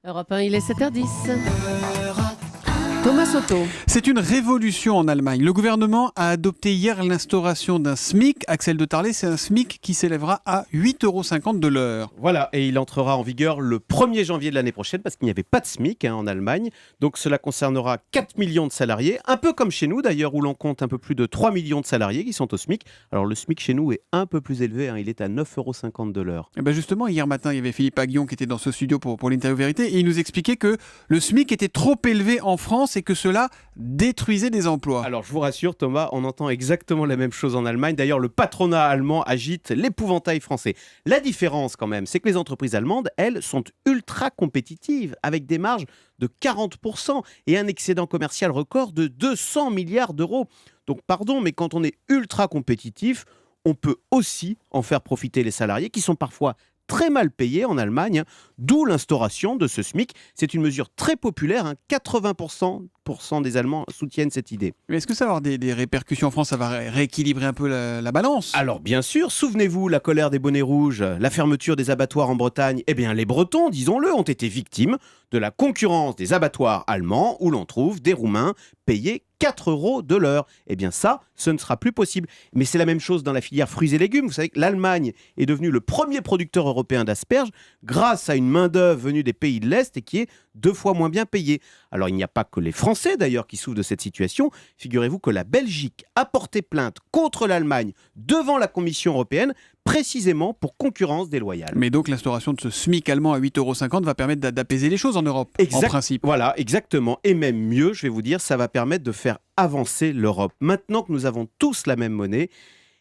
Europe 1, il est 7h10. Thomas Soto. C'est une révolution en Allemagne. Le gouvernement a adopté hier l'instauration d'un SMIC. Axel de Tarlé, c'est un SMIC qui s'élèvera à 8,50 € de l'heure. Voilà, et il entrera en vigueur le 1er janvier de l'année prochaine parce qu'il n'y avait pas de SMIC en Allemagne. Donc cela concernera 4 millions de salariés, un peu comme chez nous d'ailleurs où l'on compte un peu plus de 3 millions de salariés qui sont au SMIC. Alors le SMIC chez nous est un peu plus élevé, il est à 9,50 € de l'heure. Et ben justement, hier matin, il y avait Philippe Aghion qui était dans ce studio pour l'interview vérité et il nous expliquait que le SMIC était trop élevé en France et que cela détruisait des emplois. Alors je vous rassure Thomas, on entend exactement la même chose en Allemagne. D'ailleurs le patronat allemand agite l'épouvantail français. La différence quand même, c'est que les entreprises allemandes, elles, sont ultra compétitives avec des marges de 40% et un excédent commercial record de 200 milliards d'euros. Donc pardon, mais quand on est ultra compétitif, on peut aussi en faire profiter les salariés qui sont parfois très mal payés en Allemagne, d'où l'instauration de ce SMIC. C'est une mesure très populaire, 80% des Allemands soutiennent cette idée. Mais est-ce que ça va avoir des répercussions en France? Ça va rééquilibrer un peu la balance? Alors bien sûr, souvenez-vous, la colère des bonnets rouges, la fermeture des abattoirs en Bretagne, eh bien les Bretons, disons-le, ont été victimes de la concurrence des abattoirs allemands où l'on trouve des Roumains payés 4 € de l'heure. Eh bien ça, ce ne sera plus possible. Mais c'est la même chose dans la filière fruits et légumes. Vous savez que l'Allemagne est devenue le premier producteur européen d'asperges grâce à une main-d'œuvre venue des pays de l'Est et qui est 2 fois moins bien payée. Alors il n'y a pas que les Français d'ailleurs qui souffrent de cette situation. Figurez-vous que la Belgique a porté plainte contre l'Allemagne devant la Commission européenne précisément pour concurrence déloyale. Mais donc l'instauration de ce SMIC allemand à 8,50 € va permettre d'apaiser les choses en Europe, en principe. Voilà, exactement. Et même mieux, je vais vous dire, ça va permettre de faire avancer l'Europe. Maintenant que nous avons tous la même monnaie,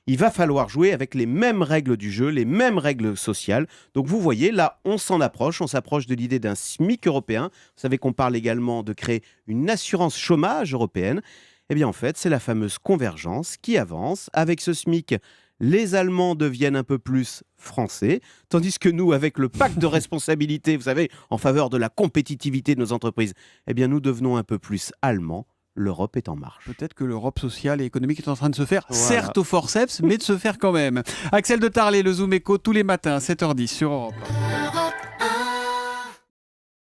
il va falloir jouer avec les mêmes règles du jeu, les mêmes règles sociales. Donc vous voyez, là, on s'approche de l'idée d'un SMIC européen. Vous savez qu'on parle également de créer une assurance chômage européenne. Eh bien en fait, c'est la fameuse convergence qui avance. Avec ce SMIC, les Allemands deviennent un peu plus français, tandis que nous, avec le pacte de responsabilité, vous savez, en faveur de la compétitivité de nos entreprises, eh bien nous devenons un peu plus allemands. L'Europe est en marche. Peut-être que l'Europe sociale et économique est en train de se faire, Voilà. certes au forceps, mais de se faire quand même. Axel de Tarlé, le Zoom Echo, tous les matins à 7h10 sur Europe.